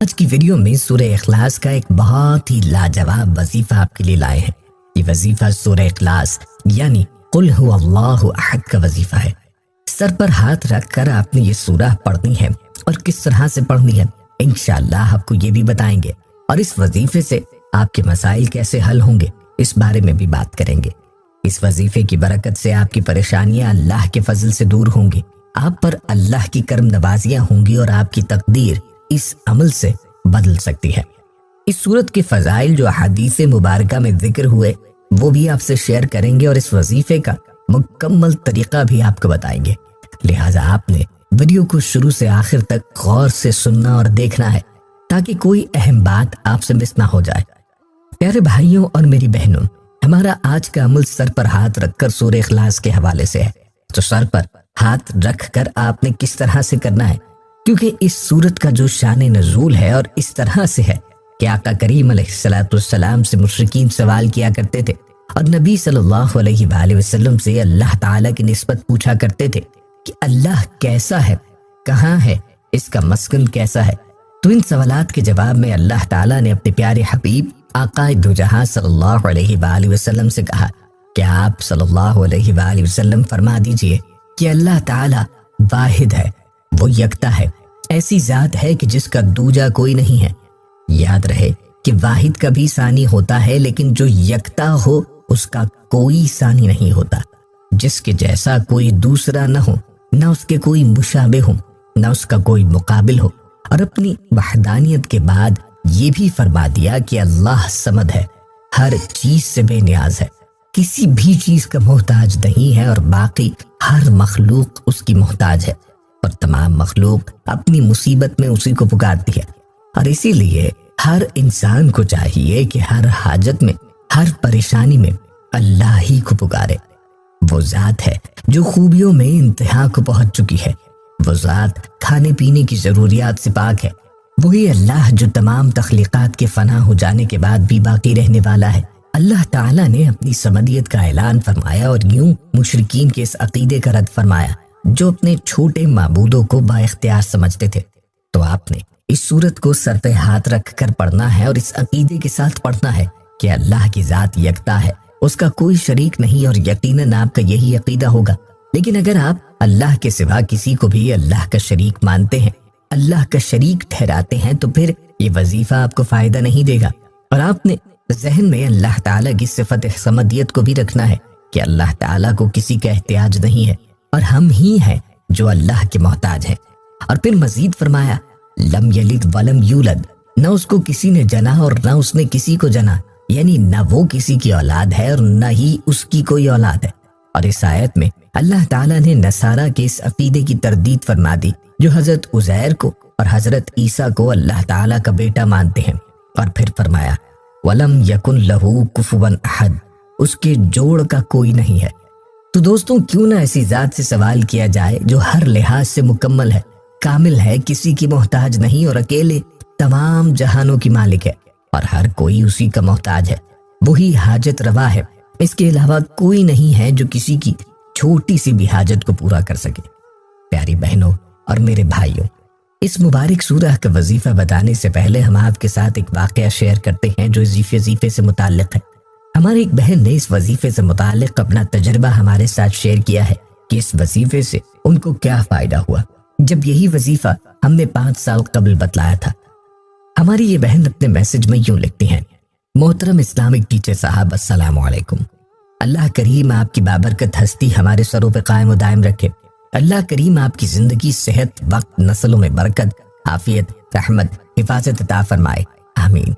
آج کی ویڈیو میں سورہ اخلاص کا ایک بہت ہی لاجواب وظیفہ آپ کے لیے لائے ہیں۔ یہ وظیفہ سورہ اخلاص یعنی قل هو اللہ احد کا وظیفہ ہے۔ سر پر ہاتھ رکھ کر آپ نے یہ سورہ پڑھنی ہے اور کس طرح سے پڑھنی ہے انشاءاللہ آپ کو یہ بھی بتائیں گے، اور اس وظیفے سے آپ کے مسائل کیسے حل ہوں گے اس بارے میں بھی بات کریں گے۔ اس وظیفے کی برکت سے آپ کی پریشانیاں اللہ کے فضل سے دور ہوں گی، آپ پر اللہ کی کرم نوازیاں ہوں گی اور آپ کی تقدیر اس عمل سے بدل سکتی ہے۔ اس سورت کے فضائل جو حدیث مبارکہ میں ذکر ہوئے وہ بھی آپ سے شیئر کریں گے اور اس وظیفے کا مکمل طریقہ بھی آپ کو بتائیں گے، لہٰذا آپ نے ویڈیو کو شروع سے آخر تک غور سے سننا اور دیکھنا ہے تاکہ کوئی اہم بات آپ سے مس نہ ہو جائے۔ پیارے بھائیوں اور میری بہنوں، ہمارا آج کا عمل سر پر ہاتھ رکھ کر سورہ اخلاص کے حوالے سے ہے۔ تو سر پر ہاتھ رکھ کر آپ نے کس طرح سے کرنا ہے، کیونکہ اس سورت کا جو شان نزول ہے اور اس طرح سے ہے کہ آقا کریم علیہ السلام سے مشرکین سوال کیا کرتے تھے اور نبی صلی اللہ علیہ وآلہ وسلم سے اللہ تعالیٰ کی نسبت پوچھا کرتے تھے کہ اللہ کیسا ہے، کہاں ہے، اس کا مسکن کیسا ہے۔ تو ان سوالات کے جواب میں اللہ تعالیٰ نے اپنے پیارے حبیب آقا دو جہاں صلی اللہ علیہ وآلہ وسلم سے کہا کہ آپ صلی اللہ علیہ وآلہ وسلم فرما دیجئے کہ اللہ تعالیٰ واحد ہے، وہ یکتا ہے، ایسی ذات ہے کہ جس کا دوجا کوئی نہیں ہے۔ یاد رہے کہ واحد کا بھی ثانی ہوتا ہے، لیکن جو یکتا ہو اس کا کوئی ثانی نہیں ہوتا، جس کے جیسا کوئی دوسرا نہ ہو، نہ اس کے کوئی مشابہ ہو، نہ اس کا کوئی مقابل ہو۔ اور اپنی وحدانیت کے بعد یہ بھی فرما دیا کہ اللہ صمد ہے، ہر چیز سے بے نیاز ہے، کسی بھی چیز کا محتاج نہیں ہے، اور باقی ہر مخلوق اس کی محتاج ہے، اور تمام مخلوق اپنی مصیبت میں اسی کو پکارتی ہے۔ اور اسی لیے ہر انسان کو چاہیے کہ ہر حاجت میں، ہر پریشانی میں اللہ ہی کو پکارے۔ وہ ذات ہے جو خوبیوں میں انتہا کو پہنچ چکی ہے، وہ ذات کھانے پینے کی ضروریات سے پاک ہے، وہی اللہ جو تمام تخلیقات کے فنا ہو جانے کے بعد بھی باقی رہنے والا ہے۔ اللہ تعالیٰ نے اپنی صمدیت کا اعلان فرمایا اور یوں مشرکین کے اس عقیدے کا رد فرمایا جو اپنے چھوٹے معبودوں کو با اختیار سمجھتے تھے۔ تو آپ نے اس سورت کو سر پہ ہاتھ رکھ کر پڑھنا ہے اور اس عقیدے کے ساتھ پڑھنا ہے کہ اللہ کی ذات یکتا ہے، اس کا کوئی شریک نہیں، اور یقیناً آپ کا یہی عقیدہ ہوگا۔ لیکن اگر آپ اللہ کے سوا کسی کو بھی اللہ کا شریک مانتے ہیں، اللہ کا شریک ٹھہراتے ہیں، تو پھر یہ وظیفہ آپ کو فائدہ نہیں دے گا، اور آپ نے ذہن میں اللہ تعالیٰ کی صفت صمدیت کو بھی رکھنا ہے کہ اللہ تعالیٰ کو کسی کا احتیاج نہیں ہے، اور ہم ہی ہیں جو اللہ کے محتاج ہیں۔ اور پھر مزید فرمایا لم یلد ولم یولد، نہ اس کو کسی نے جنا اور نہ اس نے کسی کو جنا، یعنی نہ وہ کسی کی اولاد ہے اور نہ ہی اس کی کوئی اولاد ہے۔ اور اس آیت میں اللہ تعالیٰ نے نصارہ کے اس عقیدے کی تردید فرما دی جو حضرت عزیر کو اور حضرت عیسیٰ کو اللہ تعالیٰ کا بیٹا مانتے ہیں، اور پھر فرمایا وَلَمْ يَكُنْ لَهُ كُفُوًا أَحَدٌ، اس کے جوڑ کا کوئی نہیں ہے۔ تو دوستوں کیوں نہ ایسی ذات سے سوال کیا جائے جو ہر لحاظ سے مکمل ہے، کامل ہے، کسی کی محتاج نہیں، اور اکیلے تمام جہانوں کی مالک ہے، اور ہر کوئی اسی کا محتاج ہے، وہی حاجت روا ہے، اس کے علاوہ کوئی نہیں ہے جو کسی کی چھوٹی سی بھی حاجت کو پورا کر سکے۔ پیاری بہنوں اور میرے بھائیوں، اس مبارک سورہ کا وظیفہ بتانے سے پہلے ہم آپ کے ساتھ ایک واقعہ شیئر کرتے ہیں جو اس وظیفے سے متعلق ہے۔ ہماری ایک بہن نے اس وظیفے سے متعلق اپنا تجربہ ہمارے ساتھ شیئر کیا ہے کہ اس وظیفے سے ان کو کیا فائدہ ہوا جب یہی وظیفہ ہم نے 5 سال قبل بتلایا تھا۔ ہماری یہ بہن اپنے میسج میں یوں لکھتی ہیں، محترم اسلامک ٹیچر صاحب السلام علیکم، اللہ کریم آپ کی بابرکت ہستی ہمارے سروں پہ قائم و دائم رکھے، اللہ کریم آپ کی زندگی، صحت، وقت، نسلوں میں برکت، عافیت، رحمت، حفاظت عطا فرمائے، آمین۔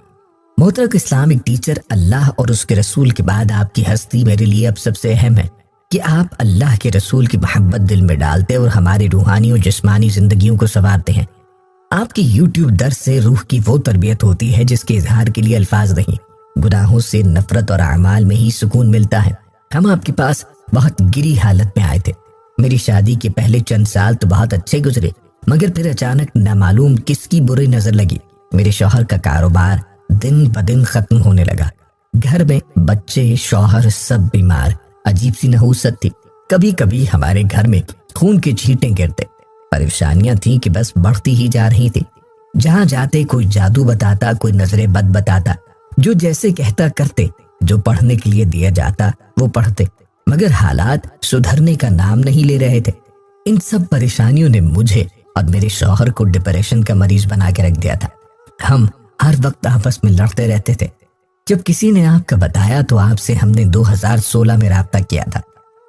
محترم اسلامک ٹیچر، اللہ اور اس کے رسول کے بعد آپ کی ہستی میرے لیے اب سب سے اہم ہے کہ آپ اللہ کے رسول کی محبت دل میں ڈالتے اور ہماری روحانی اور جسمانی زندگیوں کو سنوارتے ہیں۔ آپ کی یوٹیوب درس سے روح کی وہ تربیت ہوتی ہے جس کے اظہار کے لیے الفاظ نہیں، گناہوں سے نفرت اور اعمال میں ہی سکون ملتا ہے۔ ہم آپ کے پاس بہت گری حالت میں آئے تھے، میری شادی کے پہلے چند سال تو بہت اچھے گزرے، مگر پھر اچانک نامعلوم کس کی بری نظر لگی، میرے شوہر کا کاروبار دن بدن ختم ہونے لگا، گھر میں بچے، شوہر سب بیمار، عجیب سی نحوست تھی، کبھی کبھی ہمارے گھر میں خون کے چھینٹے گرتے، پریشانیاں تھیں کہ بس بڑھتی ہی جا رہی تھی۔ جہاں جاتے کوئی جادو بتاتا، کوئی نظر بد بتاتا، جو جیسے کہتا کرتے، جو پڑھنے کے لیے دیا جاتا وہ پڑھتے، مگر حالات سدھرنے کا نام نہیں لے رہے تھے۔ ان سب پریشانیوں نے مجھے اور میرے شوہر کو ڈپریشن کا مریض بنا کے رکھ دیا تھا۔ ہم ہر وقت آپس میں لڑتے رہتے تھے۔ جب کسی نے آپ کا بتایا تو آپ سے ہم نے 2016 میں رابطہ کیا تھا۔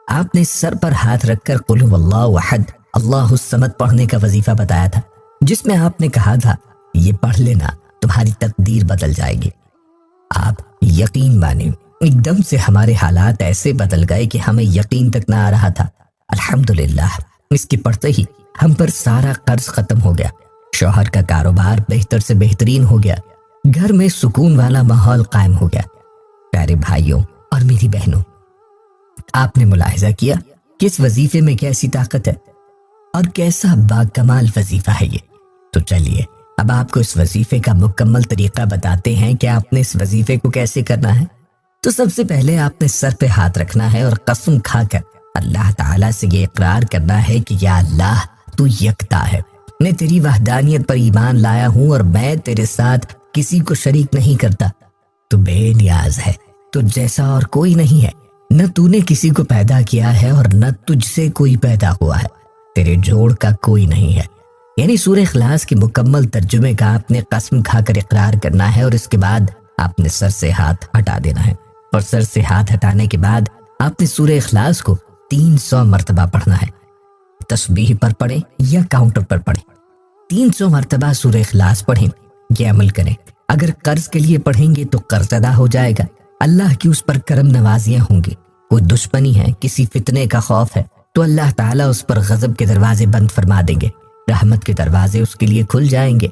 آپ نے سر پر ہاتھ رکھ کر قل هو اللہ احد اللہ الصمد پڑھنے کا وظیفہ بتایا تھا، جس میں آپ نے کہا تھا یہ پڑھ لینا تمہاری تقدیر بدل جائے گی۔ آپ یقین مانیں، ایک دم سے ہمارے حالات ایسے بدل گئے کہ ہمیں یقین تک نہ آ رہا تھا۔ الحمدللہ اس کے پڑھتے ہی ہم پر سارا قرض ختم ہو گیا، شوہر کا کاروبار بہتر سے بہترین ہو گیا، گھر میں سکون والا ماحول قائم ہو گیا۔ پیارے بھائیوں اور میری بہنوں، آپ نے ملاحظہ کیا کہ اس وظیفے میں کیسی طاقت ہے اور کیسا باکمال وظیفہ ہے یہ؟ تو چلیے اب آپ کو اس وظیفے کا مکمل طریقہ بتاتے ہیں کہ آپ نے اس وظیفے کو کیسے کرنا ہے۔ تو سب سے پہلے آپ نے سر پہ ہاتھ رکھنا ہے اور قسم کھا کر اللہ تعالیٰ سے یہ اقرار کرنا ہے کہ یا اللہ تو یکتا ہے، میں تیری وحدانیت پر ایمان لایا ہوں اور میں تیرے ساتھ کسی کو شریک نہیں کرتا۔ تو بے نیاز ہے، تو جیسا اور کوئی نہیں ہے، نہ تو نے کسی کو پیدا کیا ہے اور نہ تجھ سے کوئی پیدا ہوا ہے، تیرے جوڑ کا کوئی نہیں ہے۔ یعنی سورہ اخلاص کے مکمل ترجمے کا آپ نے قسم کھا کر اقرار کرنا ہے اور اس کے بعد آپ نے سر سے ہاتھ ہٹا دینا ہے، اور سر سے ہاتھ ہٹانے کے بعد آپ نے سورہ اخلاص کو 300 مرتبہ پڑھنا ہے۔ تسبیح پر پڑھیں یا کاؤنٹر پر پڑھیں، 300 مرتبہ سورہ اخلاص پڑھیں، یہ عمل کریں۔ اگر قرض کے لیے پڑھیں گے تو قرض ادا ہو جائے گا، اللہ کی اس پر کرم نوازیاں ہوں گی۔ کوئی دشمنی ہے، کسی فتنے کا خوف ہے تو اللہ تعالیٰ اس پر غضب کے دروازے بند فرما دیں گے، رحمت کے دروازے اس کے لیے کھل جائیں گے،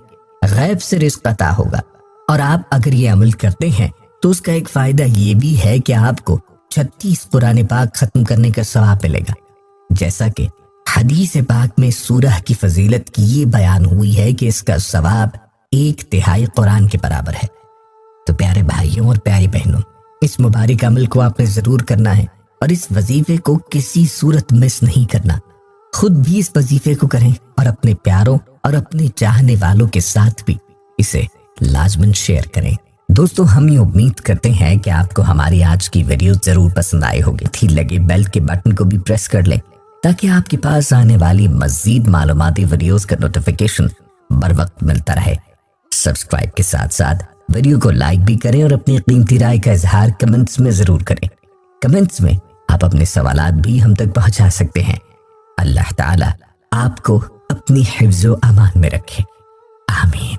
غیب سے رزق عطا ہوگا۔ اور آپ اگر یہ عمل کرتے ہیں تو اس کا ایک فائدہ یہ بھی ہے کہ آپ کو 36 قرآن پاک ختم کرنے کا ثواب ملے گا، جیسا کہ حدیث پاک میں سورہ کی فضیلت کی یہ بیان ہوئی ہے کہ اس کا ثواب 1/3 قرآن کے برابر ہے۔ تو پیارے بھائیوں اور پیاری بہنوں، اس مبارک عمل کو آپ نے ضرور کرنا ہے اور اس وظیفے کو کسی صورت مس نہیں کرنا۔ خود بھی اس وظیفے کو کریں اور اپنے پیاروں اور اپنے چاہنے والوں کے ساتھ بھی اسے لازماً شیئر کریں۔ دوستو، ہم یہ امید کرتے ہیں کہ آپ کو ہماری آج کی ویڈیو ضرور پسند آئی ہوگی۔ تھی لگے بیل کے بٹن کو بھی پریس کر لیں تاکہ آپ کے پاس آنے والی مزید معلوماتی ویڈیوز کا نوٹیفیکیشن بر وقت ملتا رہے۔ سبسکرائب کے ساتھ ساتھ ویڈیو کو لائک بھی کریں اور اپنی قیمتی رائے کا اظہار کمنٹس میں ضرور کریں۔ کمنٹس میں آپ اپنے سوالات بھی ہم تک پہنچا سکتے ہیں۔ اللہ تعالیٰ آپ کو اپنی حفظ و امان میں رکھے، آمین۔